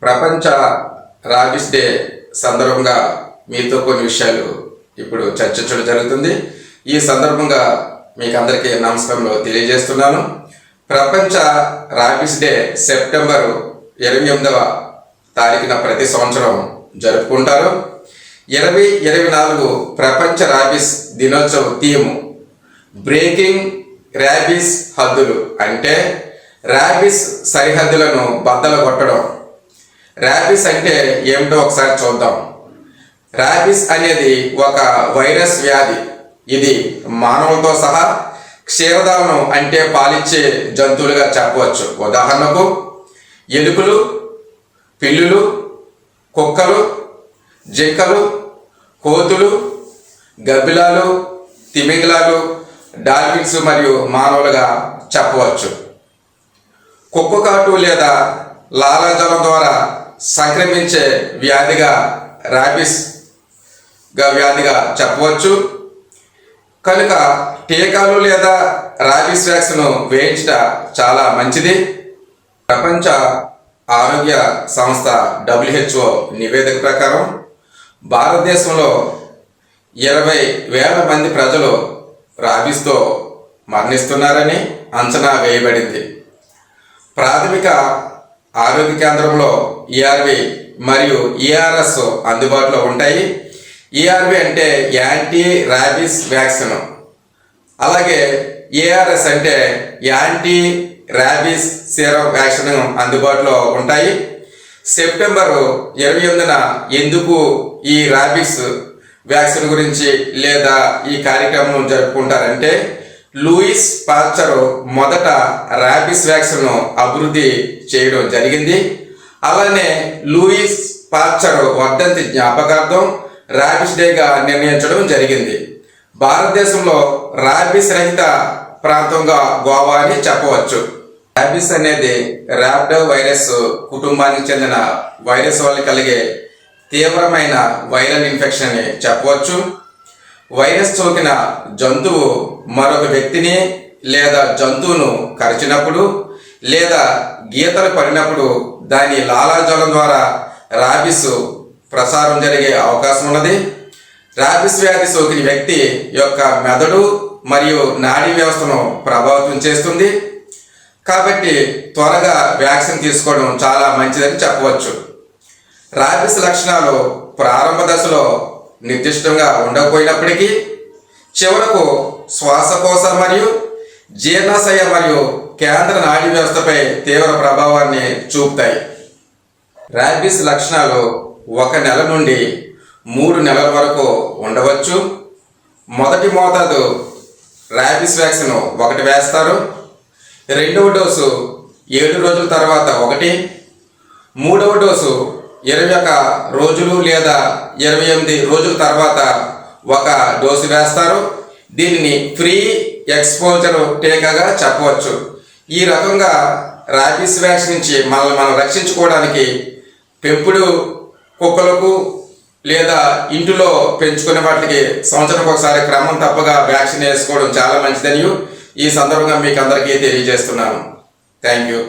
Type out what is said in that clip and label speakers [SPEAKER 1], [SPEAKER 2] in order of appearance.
[SPEAKER 1] ప్రపంచ rabies day సందర్భంగా మీతో కొన్ని విషయాలు ఇప్పుడు చర్చించడం జరుగుతుంది. ఈ సందర్భంగా మీకు అందరికీ నమస్కారంలో తెలియజేస్తున్నాను. ప్రపంచ రాబిస్ డే సెప్టెంబర్ 28వ తారీఖున ప్రతి సంవత్సరం జరుపుకుంటారు. 2024 ప్రపంచ రాబిస్ దినోత్సవ థీమ్ బ్రేకింగ్ ర్యాబిస్ హద్దులు, అంటే ర్యాబిస్ సరిహద్దులను బద్దలు కొట్టడం. ర్యాబిస్ అంటే ఏమిటో ఒకసారి చూద్దాం. ర్యాబిస్ అనేది ఒక వైరస్ వ్యాధి. ఇది మానవులతో సహా క్షీరదాలను అంటే పాలిచ్చే జంతువులుగా చెప్పవచ్చు. ఉదాహరణకు ఎలుకలు, పిల్లులు, కుక్కలు, జింకలు, కోతులు, గబ్బిలాలు, తిమింగలాలు, డాల్ఫిన్స్ మరియు మానవులుగా చెప్పవచ్చు. కుక్కకాటు లేదా లాలాజలం ద్వారా సంక్రమించే వ్యాధిగా ర్యాబిస్ వ్యాధిగా చెప్పవచ్చు. కనుక టీకాలు లేదా ర్యాబిస్ వ్యాక్సిన్ వేయించడం చాలా మంచిది. ప్రపంచ ఆరోగ్య సంస్థ WHO నివేదిక ప్రకారం భారతదేశంలో 20,000 మంది ప్రజలు ర్యాబిస్తో మరణిస్తున్నారని అంచనా వేయబడింది. ప్రాథమిక ఆరోగ్య కేంద్రంలో ERV మరియు ERS అందుబాటులో ఉంటాయి. ERV అంటే యాంటీ ర్యాబిస్ వ్యాక్సిన్, అలాగే ARS అంటే యాంటీ ర్యాబిస్ సీరం వ్యాక్సిన్ అందుబాటులో ఉంటాయి. సెప్టెంబర్ 28న ఎందుకు ఈ ర్యాబిస్ వ్యాక్సిన్ గురించి లేదా ఈ కార్యక్రమం జరుపుకుంటారంటే, లూయిస్ పాస్చర్ మొదట ర్యాబిస్ వ్యాక్సిన్ అభివృద్ధి చేయడం జరిగింది. అలానే లూయిస్ పాస్చర్ వర్ధంతి జ్ఞాపకార్థం ర్యాబిస్ డేగా నిర్ణయించడం జరిగింది. భారతదేశంలో ర్యాబిస్ రహిత ప్రాంతంగా గోవా అని చెప్పవచ్చు. ర్యాబిస్ అనేది ర్యాబిడో వైరస్ కుటుంబానికి చెందిన వైరస్ వల్ల కలిగే తీవ్రమైన వైరల్ ఇన్ఫెక్షన్ అని చెప్పవచ్చు. వైరస్ సోకిన జంతువు మరొక వ్యక్తిని లేదా జంతువును కరిచినప్పుడు లేదా గీతలు పడినప్పుడు దాని లాలాజలం ద్వారా ర్యాబిస్ ప్రసారం జరిగే అవకాశం ఉన్నది. ర్యాబిస్ వ్యాధి సోకిన వ్యక్తి యొక్క మెదడు మరియు నాడీ వ్యవస్థను ప్రభావితం చేస్తుంది. కాబట్టి త్వరగా వ్యాక్సిన్ తీసుకోవడం చాలా మంచిదని చెప్పవచ్చు. ర్యాబిస్ లక్షణాలు ప్రారంభ దశలో నిర్దిష్టంగా ఉండకపోయినప్పటికీ చివరకు శ్వాసకోశ మరియు జీర్ణాశయ మరియు కేంద్ర నాడీ వ్యవస్థపై తీవ్ర ప్రభావాన్ని చూపుతాయి. ర్యాబిస్ లక్షణాలు 1 నెల నుండి 3 నెలల వరకు ఉండవచ్చు. మొదటి మోతాదు ర్యాబిస్ వ్యాక్సిన్ 1 వేస్తారు. రెండవ డోసు 7 రోజుల తర్వాత 1, మూడవ డోసు 21 రోజులు లేదా 28 రోజుల తర్వాత 1 డోసు వేస్తారు. దీనిని ఫ్రీ ఎక్స్పోజర్ టీకాగా చెప్పవచ్చు. ఈ రకంగా ర్యాబిస్ వ్యాక్సిన్ నుంచి మనల్ని మనం రక్షించుకోవడానికి పెంపుడు కుక్కలకు లేదా ఇంటిలో పెంచుకునే వాటికి సంవత్సరానికి ఒకసారి క్రమం తప్పగా వ్యాక్సిన్ వేసుకోవడం చాలా మంచిదని ఈ సందర్భంగా మీకు అందరికీ తెలియజేస్తున్నాను. Thank you.